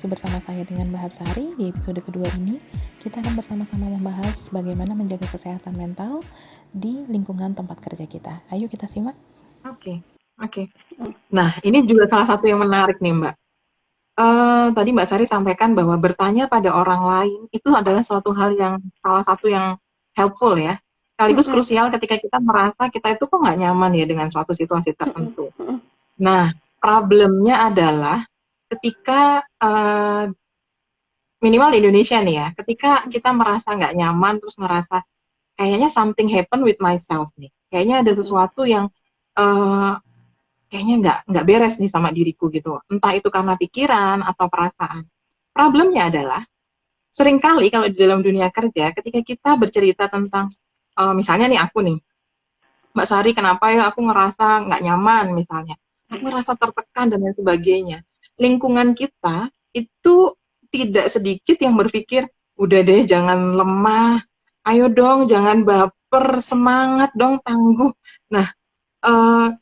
masih bersama saya dengan Mbak Hapsari. Di episode kedua ini, kita akan bersama-sama membahas bagaimana menjaga kesehatan mental di lingkungan tempat kerja kita. Ayo kita simak. Oke. Nah, ini juga salah satu yang menarik nih, Mbak. Tadi Mbak Sari sampaikan bahwa bertanya pada orang lain itu adalah suatu hal yang salah satu yang helpful ya. Sekaligus krusial ketika kita merasa kita itu kok nggak nyaman ya dengan suatu situasi tertentu. Nah, problemnya adalah ketika minimal di Indonesia nih ya, ketika kita merasa nggak nyaman terus ngerasa kayaknya something happen with myself nih, kayaknya ada sesuatu yang kayaknya nggak beres nih sama diriku gitu, entah itu karena pikiran atau perasaan. Problemnya adalah seringkali kalau di dalam dunia kerja, ketika kita bercerita tentang misalnya nih aku nih, Mbak Sari, kenapa ya aku ngerasa nggak nyaman misalnya, aku ngerasa tertekan dan lain sebagainya. Lingkungan kita itu tidak sedikit yang berpikir, udah deh jangan lemah, ayo dong jangan baper, semangat dong, tangguh. Nah,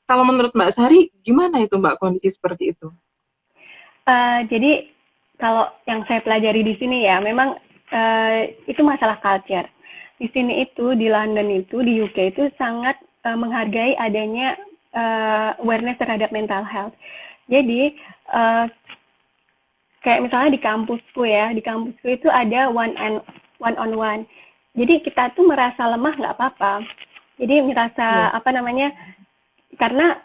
kalau menurut Mbak Sari, gimana itu Mbak kondisi seperti itu? Jadi kalau yang saya pelajari di sini ya, memang itu masalah culture. Di sini itu, di London itu, di UK itu sangat menghargai adanya awareness terhadap mental health. Jadi kayak misalnya di kampusku itu ada one on one. Jadi kita tuh merasa lemah nggak apa-apa. Jadi merasa karena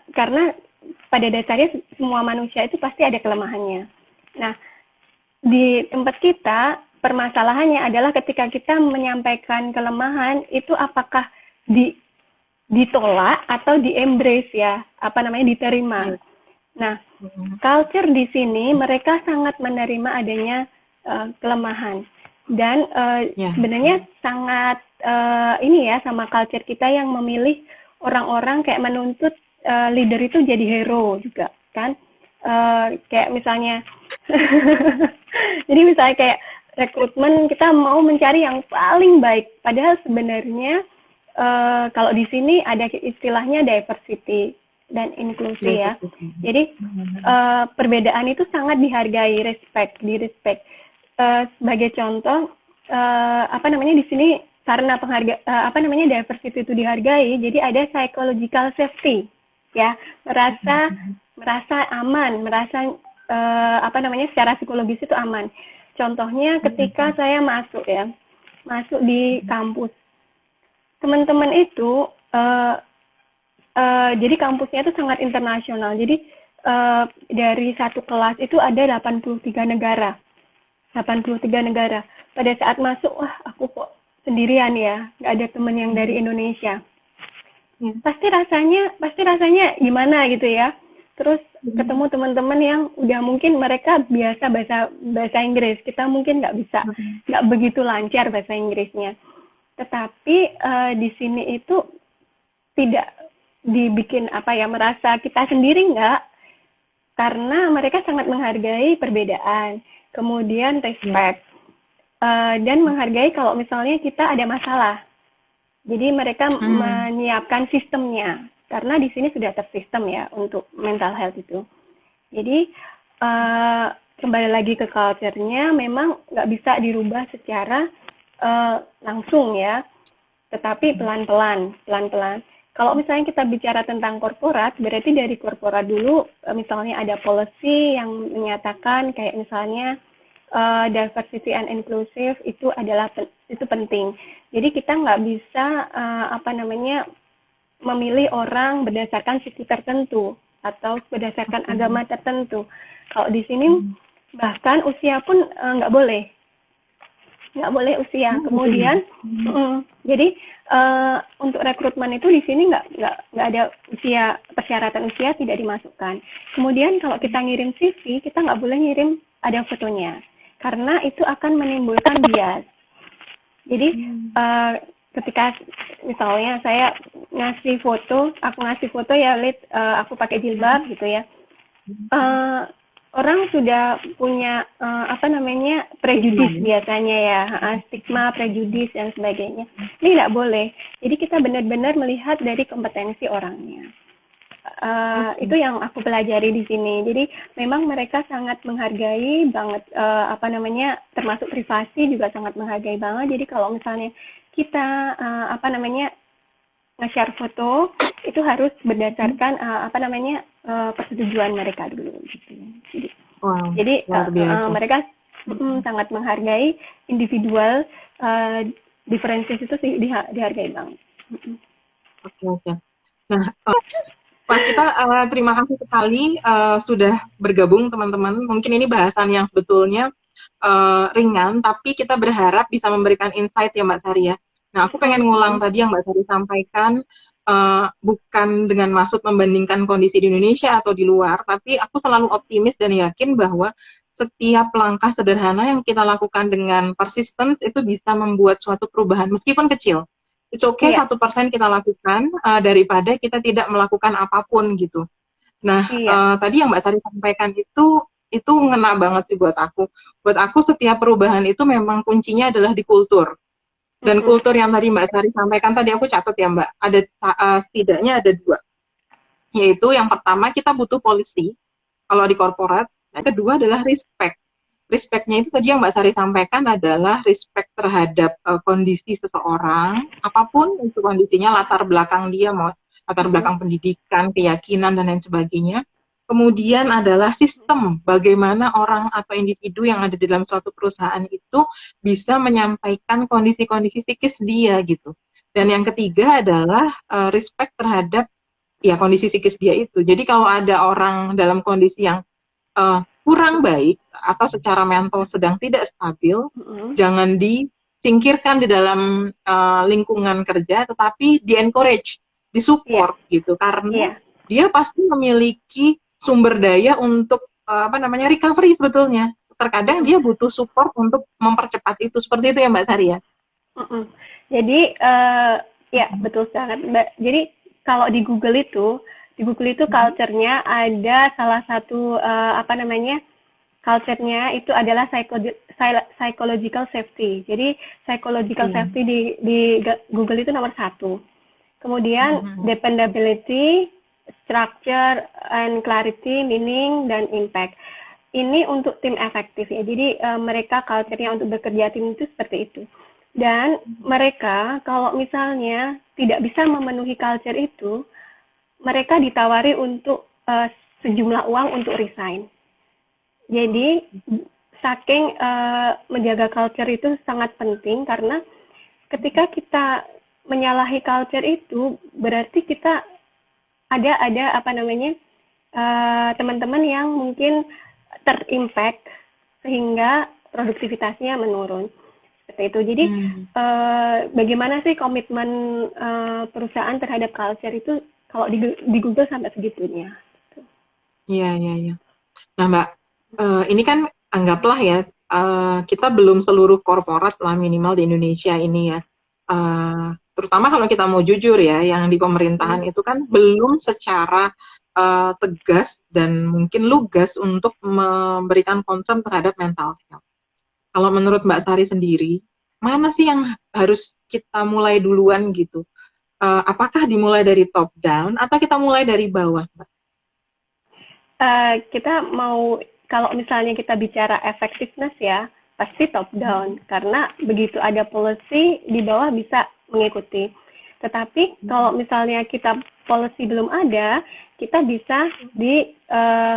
pada dasarnya semua manusia itu pasti ada kelemahannya. Nah, di tempat kita permasalahannya adalah ketika kita menyampaikan kelemahan itu apakah ditolak atau di-embrace ya, diterima. Nah, culture di sini mereka sangat menerima adanya kelemahan dan sebenarnya sangat sama culture kita yang memilih orang-orang kayak menuntut leader itu jadi hero juga kan, kayak misalnya jadi misalnya kayak rekrutmen kita mau mencari yang paling baik, padahal sebenarnya kalau di sini ada istilahnya diversity dan inklusi ya. Jadi perbedaan itu sangat dihargai, di respect. Sebagai contoh, di sini karena diversity itu dihargai, jadi ada psychological safety, ya, merasa aman, merasa secara psikologis itu aman. Contohnya ketika saya masuk di kampus, teman-teman itu jadi kampusnya itu sangat internasional. Jadi dari satu kelas itu ada 83 negara. Pada saat masuk, wah aku kok sendirian ya, nggak ada teman yang dari Indonesia. Pasti rasanya gimana gitu ya. Terus ketemu teman-teman yang udah mungkin mereka biasa bahasa Inggris, kita mungkin nggak begitu lancar bahasa Inggrisnya. Tetapi di sini itu tidak dibikin merasa kita sendiri, nggak, karena mereka sangat menghargai perbedaan, kemudian respect, dan menghargai kalau misalnya kita ada masalah. Jadi mereka menyiapkan sistemnya, karena di sini sudah tersistem ya untuk mental health itu. Jadi kembali lagi ke culture-nya, memang nggak bisa dirubah secara langsung ya, tetapi pelan-pelan. Kalau misalnya kita bicara tentang korporat, berarti dari korporat dulu misalnya ada policy yang menyatakan kayak misalnya diversity and inclusive itu penting. Jadi kita nggak bisa memilih orang berdasarkan suku tertentu atau berdasarkan agama tertentu. Kalau di sini bahkan usia pun nggak boleh usia. Kemudian jadi untuk rekrutmen itu di sini nggak ada usia, persyaratan usia tidak dimasukkan. Kemudian kalau kita ngirim CV, kita nggak boleh ngirim ada fotonya, karena itu akan menimbulkan bias. Jadi ketika misalnya saya ngasih foto ya, aku pakai jilbab gitu ya, orang sudah punya prejudis biasanya ya, stigma, prejudis dan sebagainya. Ini tidak boleh. Jadi kita benar-benar melihat dari kompetensi orangnya. Itu yang aku pelajari di sini. Jadi memang mereka sangat menghargai banget apa namanya, termasuk privasi juga sangat menghargai banget. Jadi kalau misalnya kita apa namanya, nge-share foto itu harus berdasarkan apa namanya, persetujuan mereka dulu gitu. Jadi Wow, jadi luar biasa. mereka sangat menghargai individual, differences itu sih dihargai banget. Oke, oke. Nah, Mas kita terima kasih sekali sudah bergabung teman-teman. Mungkin ini bahasan yang sebetulnya ringan, tapi kita berharap bisa memberikan insight ya Mbak Sari ya. Nah, aku pengen ngulang tadi yang Mbak Sari sampaikan, bukan dengan maksud membandingkan kondisi di Indonesia atau di luar, tapi aku selalu optimis dan yakin bahwa setiap langkah sederhana yang kita lakukan dengan persistence itu bisa membuat suatu perubahan, meskipun kecil. It's okay, Iya, 1% kita lakukan daripada kita tidak melakukan apapun gitu. Nah, iya. tadi yang Mbak Sari sampaikan itu ngena banget sih buat aku. Buat aku setiap perubahan itu memang kuncinya adalah di kultur. Dan kultur yang tadi Mbak Sari sampaikan tadi aku catat ya Mbak, ada setidaknya ada 2. Yaitu yang pertama kita butuh policy kalau di korporat, yang kedua adalah respect. Respect-nya itu tadi yang Mbak Sari sampaikan adalah respect terhadap kondisi seseorang, apapun itu kondisinya, latar belakang dia, mau latar belakang pendidikan, keyakinan, dan lain sebagainya. Kemudian adalah sistem, bagaimana orang atau individu yang ada di dalam suatu perusahaan itu bisa menyampaikan kondisi-kondisi psikis dia gitu. Dan yang ketiga adalah respect terhadap ya kondisi psikis dia itu. Jadi kalau ada orang dalam kondisi yang kurang baik atau secara mental sedang tidak stabil, jangan disingkirkan di dalam lingkungan kerja, tetapi di-encourage, disupport gitu, karena dia pasti memiliki sumber daya untuk apa namanya recovery sebetulnya. Terkadang dia butuh support untuk mempercepat itu, seperti itu ya Mbak Sari ya. Jadi ya betul sangat Mbak. Jadi kalau di Google itu culture-nya ada salah satu apa namanya, culture-nya itu adalah psychological safety. Jadi psychological safety di Google itu nomor 1. Kemudian dependability, structure and clarity, meaning dan impact. Ini untuk tim efektif ya. Jadi mereka culture-nya untuk bekerja tim itu seperti itu. Dan mereka kalau misalnya tidak bisa memenuhi culture itu, mereka ditawari untuk sejumlah uang untuk resign. Jadi saking menjaga culture itu sangat penting, karena ketika kita menyalahi culture itu berarti kita ada apa namanya, teman-teman yang mungkin terimpact sehingga produktivitasnya menurun. Seperti itu. Jadi bagaimana sih komitmen perusahaan terhadap culture itu kalau di Google sampai segitunya. Iya, iya, iya. Nah Mbak, ini kan anggaplah ya, kita belum seluruh korporat lah minimal di Indonesia ini ya. Terutama kalau kita mau jujur ya, yang di pemerintahan itu kan belum secara tegas dan mungkin lugas untuk memberikan concern terhadap mental health. Kalau menurut Mbak Sari sendiri, mana sih yang harus kita mulai duluan gitu? Apakah dimulai dari top down atau kita mulai dari bawah, Mbak? Kita mau, kalau misalnya kita bicara effectiveness ya, pasti top down, karena begitu ada policy di bawah bisa mengikuti. Tetapi kalau misalnya kita policy belum ada, kita bisa di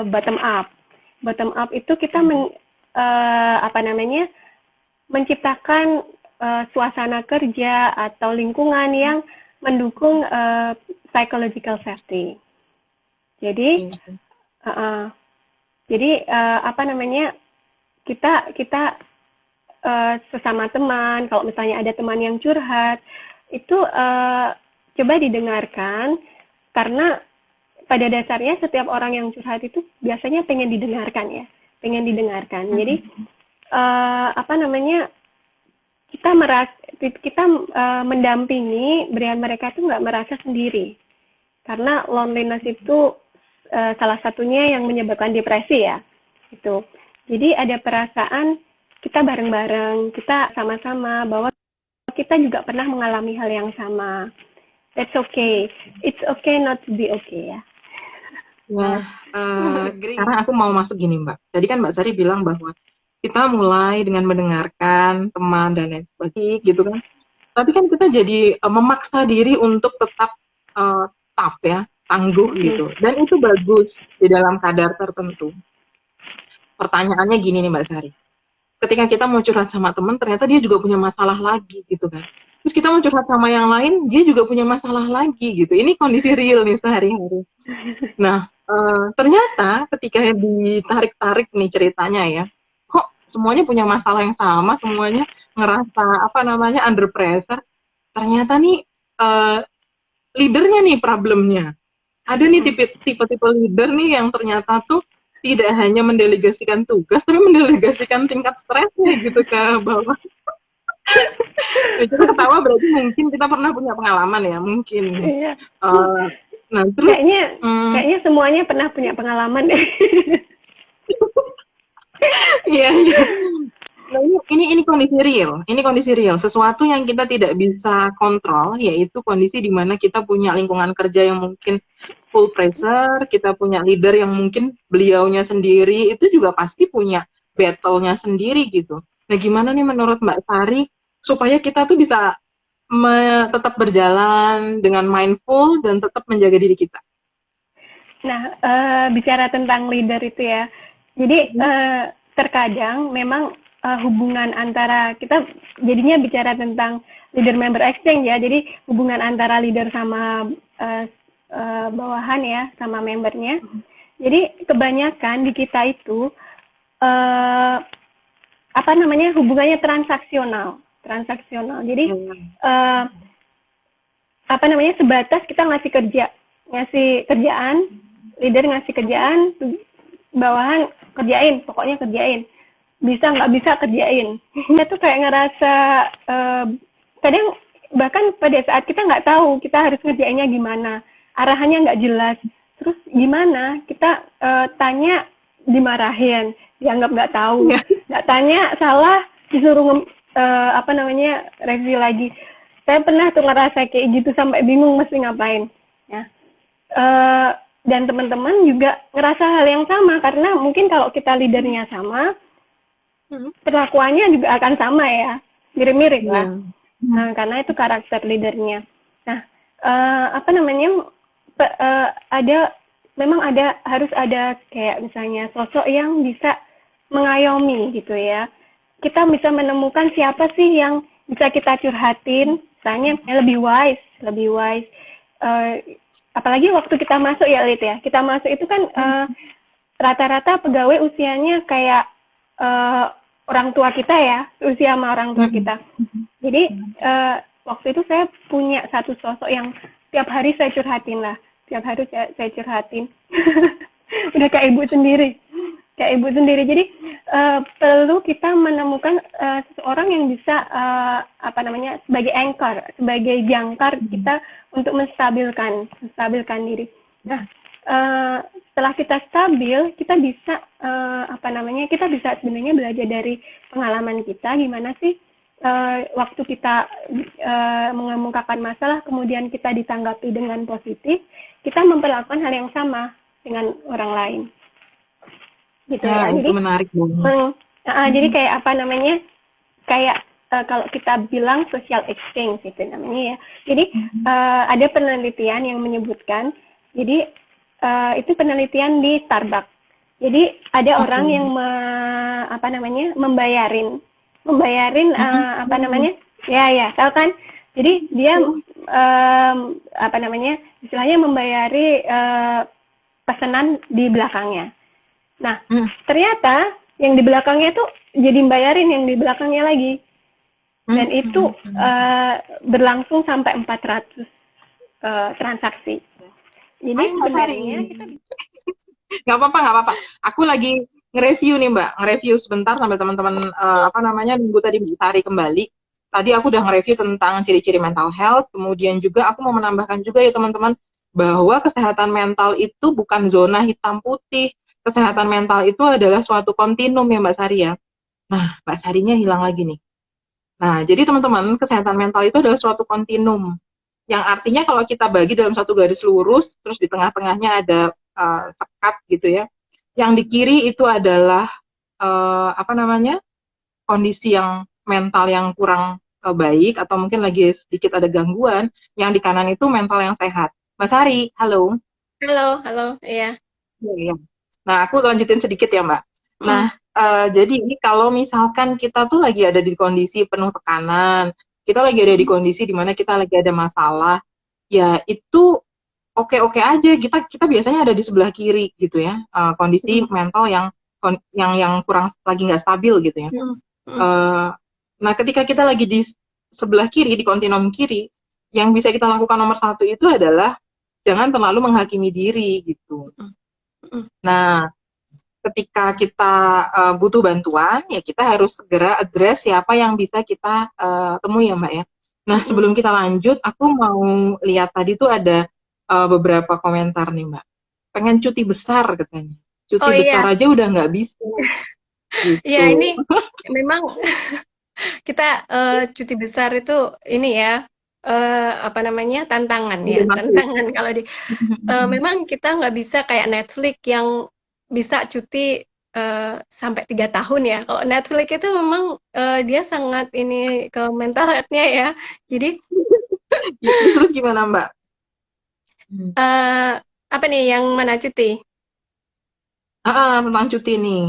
bottom up. Bottom up itu kita apa namanya, menciptakan suasana kerja atau lingkungan yang mendukung psychological safety. Jadi apa namanya, kita sesama teman, kalau misalnya ada teman yang curhat, itu coba didengarkan, karena pada dasarnya setiap orang yang curhat itu biasanya pengen didengarkan ya, Jadi apa namanya, kita mendampingi biar mereka tuh nggak merasa sendiri, karena loneliness itu salah satunya yang menyebabkan depresi ya, itu. Jadi ada perasaan kita bareng-bareng, kita sama-sama bahwa kita juga pernah mengalami hal yang sama. That's okay. It's okay not to be okay ya. Nah, sekarang aku mau masuk gini Mbak. Tadi kan Mbak Sari bilang bahwa kita mulai dengan mendengarkan teman dan lain sebagainya gitu kan. Tapi kan kita jadi memaksa diri untuk tetap tough ya, tangguh gitu. Dan itu bagus di dalam kadar tertentu. Pertanyaannya gini nih Mbak Sari. Ketika kita mau curhat sama teman, ternyata dia juga punya masalah lagi gitu kan. Terus kita mau curhat sama yang lain, dia juga punya masalah lagi gitu. Ini kondisi real nih sehari-hari. Nah, ternyata ketika ditarik-tarik nih ceritanya ya, kok semuanya punya masalah yang sama, semuanya ngerasa apa namanya under pressure. Ternyata nih leadernya nih problemnya. Ada nih tipe-tipe leader nih yang ternyata tuh tidak hanya mendelegasikan tugas, tapi mendelegasikan tingkat stresnya gitu ke bawah. Kita ketawa berarti mungkin kita pernah punya pengalaman ya, mungkin. Iya. Nah, terus kayaknya semuanya pernah punya pengalaman deh. Iya. Nah, ini kondisi real. Ini kondisi real. Sesuatu yang kita tidak bisa kontrol, yaitu kondisi di mana kita punya lingkungan kerja yang mungkin full pressure, kita punya leader yang mungkin beliaunya sendiri, itu juga pasti punya battle-nya sendiri gitu. Nah, gimana nih menurut Mbak Sari supaya kita tuh bisa tetap berjalan dengan mindful dan tetap menjaga diri kita? Nah, bicara tentang leader itu ya, jadi terkadang memang hubungan antara kita jadinya bicara tentang leader member exchange ya, jadi hubungan antara leader sama bawahan ya, sama membernya. Jadi kebanyakan di kita itu apa namanya hubungannya transaksional. Jadi apa namanya sebatas kita ngasih kerjaan, leader ngasih kerjaan, bawahan kerjain, pokoknya kerjain. Bisa nggak bisa kerjain. Kita tuh kayak ngerasa kadang bahkan pada saat kita nggak tahu kita harus ngerjainnya gimana, arahannya nggak jelas. Terus gimana? Kita tanya dimarahin, dianggap nggak tahu. Nggak tanya salah disuruh apa namanya review lagi. Saya pernah tuh ngerasa kayak gitu sampai bingung mesti ngapain. Ya. Dan teman-teman juga ngerasa hal yang sama karena mungkin kalau kita leadernya sama, perlakuannya juga akan sama ya, mirip-mirip lah. Nah, karena itu karakter leadernya. Nah, apa namanya harus ada kayak misalnya sosok yang bisa mengayomi gitu ya. Kita bisa menemukan siapa sih yang bisa kita curhatin, misalnya lebih wise. Apalagi waktu kita masuk ya Lid ya, kita masuk itu kan rata-rata pegawai usianya kayak orang tua kita ya, usia sama orang tua kita. Jadi waktu itu saya punya satu sosok yang tiap hari saya curhatin lah, udah kayak ibu sendiri. Jadi perlu kita menemukan seseorang yang bisa apa namanya sebagai anchor, sebagai jangkar kita untuk menstabilkan diri. Nah, setelah kita stabil, kita bisa kita bisa sebenarnya belajar dari pengalaman kita gimana sih waktu kita mengemukakan masalah kemudian kita ditanggapi dengan positif, kita memperlakukan hal yang sama dengan orang lain. Gitu ya. Jadi menarik banget. Jadi kayak apa namanya? Kayak kalau kita bilang social exchange itu namanya ya. Jadi ada penelitian yang menyebutkan, jadi itu penelitian di Starbucks. Jadi ada orang yang membayarin apa namanya? Ya, tahu kan? Jadi dia istilahnya membayari pesanan di belakangnya. Nah, ternyata yang di belakangnya tuh jadi bayarin yang di belakangnya lagi. Dan itu berlangsung sampai 400 transaksi. Jadi sebenarnya kita nggak apa-apa. Aku lagi nge-review nih Mbak, nge-review sebentar sampai teman-teman nunggu tadi Mbak Sari kembali. Tadi aku udah nge-review tentang ciri-ciri mental health, kemudian juga aku mau menambahkan juga ya teman-teman bahwa kesehatan mental itu bukan zona hitam putih. Kesehatan mental itu adalah suatu kontinum ya Mbak Sari ya. Nah, Mbak Sarinya hilang lagi nih. Nah, jadi teman-teman, kesehatan mental itu adalah suatu kontinum. Yang artinya kalau kita bagi dalam satu garis lurus, terus di tengah-tengahnya ada sekat gitu ya. Yang di kiri itu adalah kondisi yang mental yang kurang baik atau mungkin lagi sedikit ada gangguan. Yang di kanan itu mental yang sehat. Mbak Sari, halo. Halo, halo, iya. Iya. Nah, aku lanjutin sedikit ya, Mbak. Nah, Mm, jadi ini kalau misalkan kita tuh lagi ada di kondisi penuh tekanan, kita lagi ada di kondisi di mana kita lagi ada masalah, ya itu oke-oke aja. Kita biasanya ada di sebelah kiri gitu ya, kondisi mm, mental yang kurang lagi nggak stabil gitu ya. mm, mm, Eh, nah, ketika kita lagi di sebelah kiri, di kontinum kiri, yang bisa kita lakukan nomor satu itu adalah jangan terlalu menghakimi diri gitu. mm, mm, Nah, ketika kita butuh bantuan, ya kita harus segera address siapa yang bisa kita temui ya Mbak ya. Nah, mm, mm. sebelum kita lanjut, aku mau lihat tadi tuh ada beberapa komentar nih Mbak. Pengen cuti besar katanya. Cuti Oh besar iya, aja udah nggak bisa iya gitu. ini memang kita cuti besar itu ini ya apa namanya tantangan ya Udah masuk. tantangan kalau di memang kita nggak bisa kayak Netflix yang bisa cuti sampai 3 tahun ya. Kalau Netflix itu memang dia sangat ini ke mental health-nya ya. Jadi Terus gimana Mbak? Hmm. eh, apa nih yang mana cuti? Tentang cuti nih.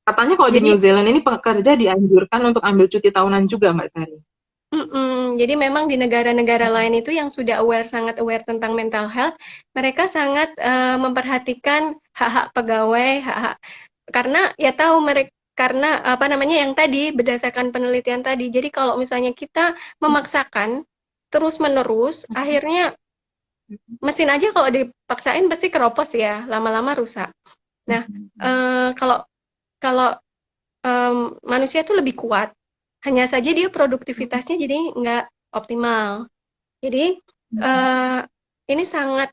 Katanya kalau di Jadi New Zealand ini pekerja dianjurkan untuk ambil cuti tahunan juga Mbak Sari. jadi memang di negara-negara lain itu yang sudah aware, sangat aware tentang mental health, mereka sangat memperhatikan hak-hak pegawai, hak-hak karena ya tahu mereka karena apa namanya yang tadi berdasarkan penelitian tadi. Jadi kalau misalnya kita memaksakan terus-menerus, akhirnya mesin aja kalau dipaksain pasti keropos ya, lama-lama rusak. Nah, kalau kalau manusia tuh lebih kuat, hanya saja dia produktivitasnya jadi nggak optimal. Jadi eh, ini sangat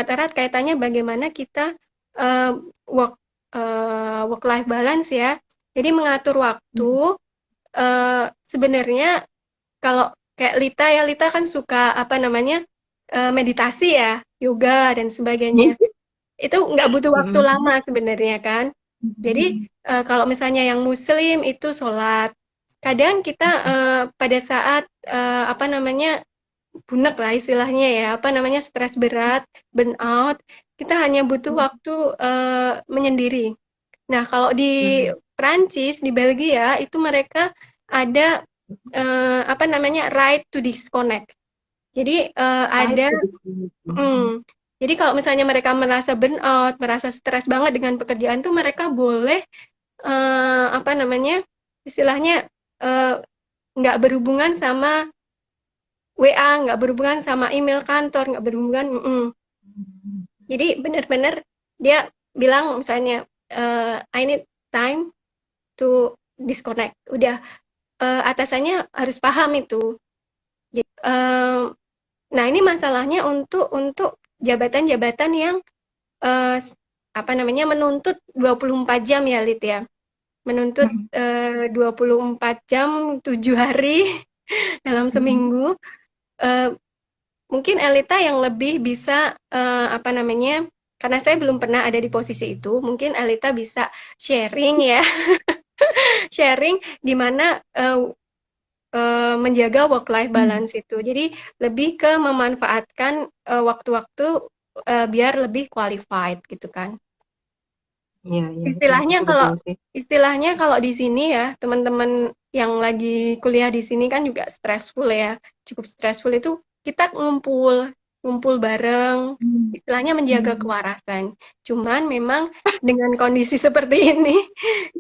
erat kaitannya bagaimana kita eh, work work life balance ya. Jadi mengatur waktu sebenarnya kalau kayak Lita ya, Lita kan suka apa namanya meditasi ya, yoga dan sebagainya. Itu nggak butuh waktu lama sebenarnya kan. Jadi kalau misalnya yang Muslim itu sholat. Kadang kita pada saat apa namanya bunek lah istilahnya ya, apa namanya stres berat, burnout, kita hanya butuh waktu menyendiri. Nah, kalau di Prancis, di Belgia itu mereka ada apa namanya right to disconnect. Jadi ada mm, jadi kalau misalnya mereka merasa burnout, merasa stres banget dengan pekerjaan tuh mereka boleh apa namanya istilahnya eh, nggak berhubungan sama WA, nggak berhubungan sama email kantor, nggak berhubungan. Jadi benar-benar dia bilang misalnya I need time to disconnect. Udah atasannya harus paham itu. Jadi, nah ini masalahnya untuk jabatan-jabatan yang eh, apa namanya menuntut 24 jam ya Lid ya. Menuntut 24 jam 7 hari dalam seminggu. Eh, mungkin Elita yang lebih bisa apa namanya karena saya belum pernah ada di posisi itu, mungkin Elita bisa sharing ya, sharing gimana menjaga work life balance itu. Jadi lebih ke memanfaatkan waktu-waktu biar lebih qualified gitu kan. Iya, iya, iya, Istilahnya kalau betul-betul sih. istilahnya kalau di sini ya, teman-teman yang lagi kuliah di sini kan juga stressful ya. Cukup stressful itu kita ngumpul, ngumpul bareng, istilahnya menjaga kewarasan. Cuman memang dengan kondisi seperti ini,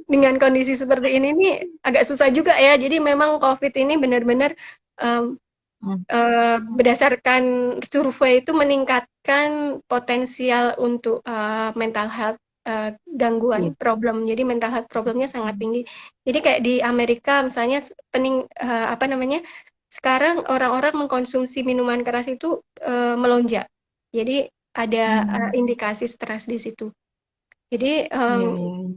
dengan kondisi seperti ini nih agak susah juga ya. Jadi memang COVID ini benar-benar em, berdasarkan survei itu meningkatkan potensial untuk mental health Iya. gangguan problem. Jadi mental health problemnya sangat tinggi. Jadi kayak di Amerika misalnya apa namanya? Sekarang orang-orang mengkonsumsi minuman keras itu melonjak. Jadi ada indikasi stres di situ. Jadi Iya, iya,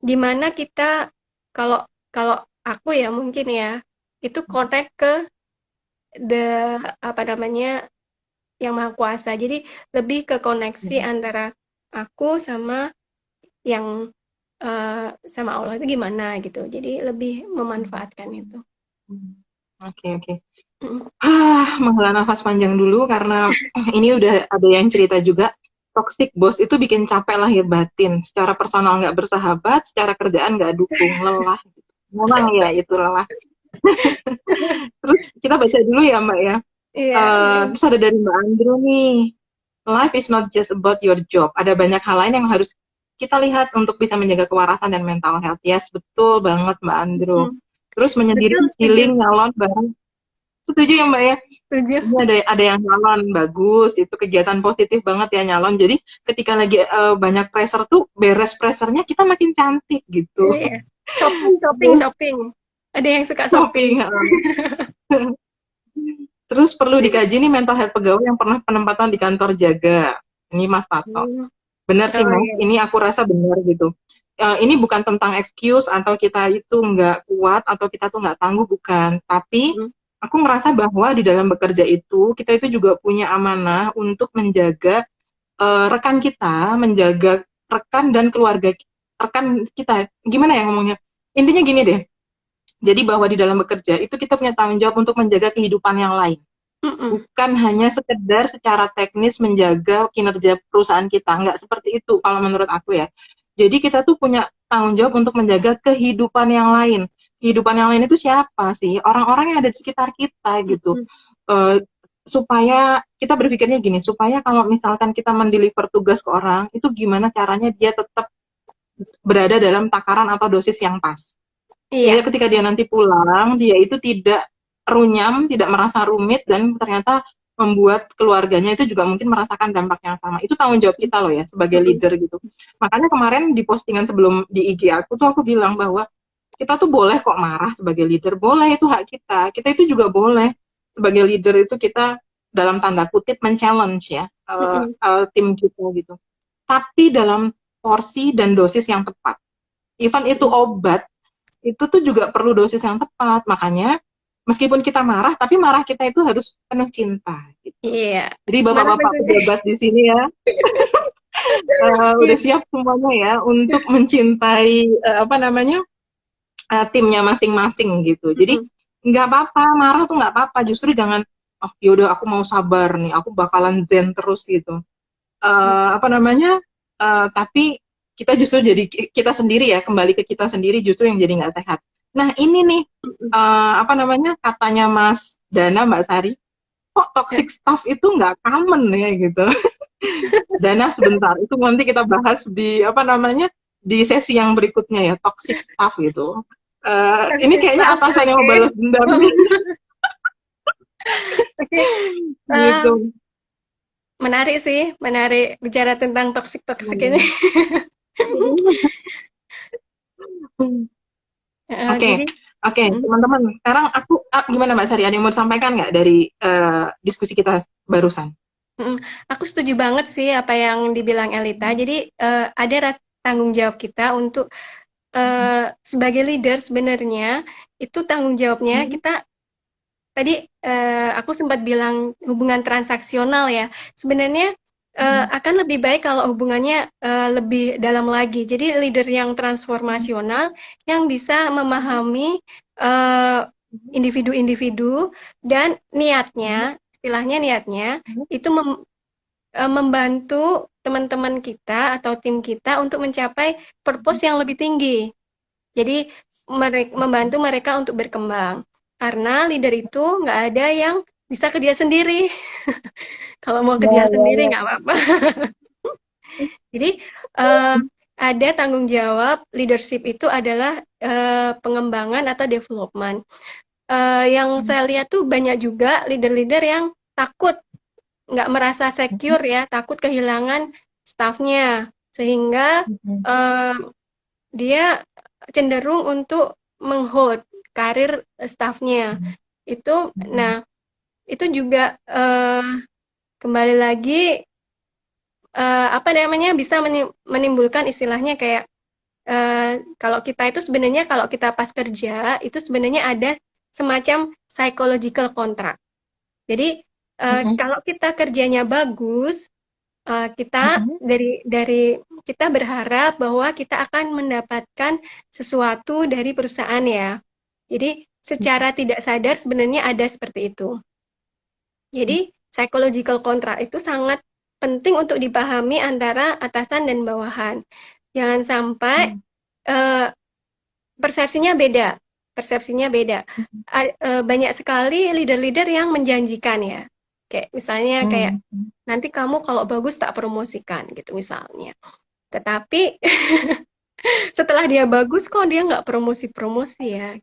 gimana kita kalau kalau aku ya mungkin ya itu connect ke the apa namanya yang maha kuasa. Jadi lebih ke koneksi iya. antara aku sama yang sama Allah itu gimana gitu. Jadi lebih memanfaatkan itu. Oke. Menghela nafas panjang dulu karena ini udah ada yang cerita juga. Toxic boss itu bikin capek lahir batin. Secara personal nggak bersahabat, secara kerjaan nggak dukung, lelah. Memang ya itu lelah. Terus kita baca dulu ya Mbak ya. Iya. Terus ada dari Mbak Andrew nih. Life is not just about your job. Ada banyak hal lain yang harus kita lihat untuk bisa menjaga kewarasan dan mental health. Yes, betul banget Mbak Andrew. Terus menyendiri, healing, nyalon bareng. Setuju ya Mbak ya? Setuju. Ini ada yang nyalon, bagus. Itu kegiatan positif banget ya nyalon. Jadi ketika lagi banyak pressure tuh, beres pressernya kita makin cantik gitu. Iya. Shopping. Ada yang suka shopping. Terus perlu dikaji nih mental health pegawai yang pernah penempatan di kantor jaga. Ini Mas Tato. Benar sih Mas, ini aku rasa benar gitu. Ini bukan tentang excuse atau kita itu nggak kuat atau kita tuh nggak tangguh, bukan. Tapi aku merasa bahwa di dalam bekerja itu, kita itu juga punya amanah untuk menjaga rekan kita, menjaga rekan dan keluarga rekan kita. Gimana ya ngomongnya? Intinya gini deh. Jadi bahwa di dalam bekerja itu kita punya tanggung jawab untuk menjaga kehidupan yang lain. Bukan hanya sekedar secara teknis menjaga kinerja perusahaan kita. Nggak seperti itu kalau menurut aku ya. Jadi kita tuh punya tanggung jawab untuk menjaga kehidupan yang lain. Kehidupan yang lain itu siapa sih? Orang-orang yang ada di sekitar kita gitu. Supaya kita berpikirnya gini, supaya kalau misalkan kita mendeliver tugas ke orang, itu gimana caranya dia tetap berada dalam takaran atau dosis yang pas. Jadi ketika dia nanti pulang, dia itu tidak runyam, tidak merasa rumit, dan ternyata membuat keluarganya itu juga mungkin merasakan dampak yang sama. Itu tanggung jawab kita loh ya, sebagai leader gitu. Makanya kemarin di postingan sebelum di IG aku tuh aku bilang bahwa kita tuh boleh kok marah sebagai leader, boleh, itu hak kita. Kita itu juga boleh sebagai leader itu kita dalam tanda kutip men-challenge ya tim kita gitu. Tapi dalam porsi dan dosis yang tepat. Even itu obat, itu tuh juga perlu dosis yang tepat. Makanya meskipun kita marah, tapi marah kita itu harus penuh cinta. Gitu. Iya. Jadi bapak-bapak pejabat di sini ya, udah siap semuanya ya untuk mencintai timnya masing-masing gitu. Jadi nggak apa-apa, marah tuh nggak apa-apa. Justru jangan, oh yaudah aku mau sabar nih, aku bakalan zen terus gitu. Tapi kita justru jadi kita sendiri ya, kembali ke kita sendiri justru yang jadi nggak sehat. Nah ini nih, katanya Mas Dana, Mbak Sari, kok toxic staff itu nggak common ya gitu. Dana sebentar, itu nanti kita bahas di di sesi yang berikutnya ya, toxic staff gitu. Ini kayaknya atasan yang mau balas dendam. Gitu. Menarik sih, menarik bicara tentang toxic ini. Oke, teman-teman. Sekarang aku gimana Mbak Sari? Ada yang mau disampaikan nggak dari diskusi kita barusan? Aku setuju banget sih apa yang dibilang Elita. Jadi ada tanggung jawab kita untuk sebagai leader sebenarnya itu tanggung jawabnya kita. Tadi aku sempat bilang hubungan transaksional ya. Sebenarnya akan lebih baik kalau hubungannya lebih dalam lagi. Jadi leader yang transformasional yang bisa memahami individu-individu dan niatnya, istilahnya niatnya itu membantu teman-teman kita atau tim kita untuk mencapai purpose yang lebih tinggi. Jadi membantu mereka untuk berkembang. Karena leader itu nggak ada yang bisa kerja sendiri. Kalau mau kerja sendiri nggak apa-apa. Jadi ada tanggung jawab leadership itu adalah pengembangan atau development. Yang saya lihat tuh banyak juga leader-leader yang takut, nggak merasa secure ya, takut kehilangan staffnya. Sehingga dia cenderung untuk menghold karir staffnya itu. Nah itu juga kembali lagi bisa menimbulkan istilahnya kayak kalau kita itu sebenarnya kalau kita pas kerja itu sebenarnya ada semacam psychological contract. Jadi kalau kita kerjanya bagus Kita dari kita berharap bahwa kita akan mendapatkan sesuatu dari perusahaan ya. Jadi secara tidak sadar sebenarnya ada seperti itu. Jadi psychological contract itu sangat penting untuk dipahami antara atasan dan bawahan. Jangan sampai persepsinya beda. Banyak sekali leader-leader yang menjanjikan ya. Kayak misalnya kayak nanti kamu kalau bagus tak promosikan gitu misalnya. Tetapi setelah dia bagus kok dia nggak promosi-promosi ya.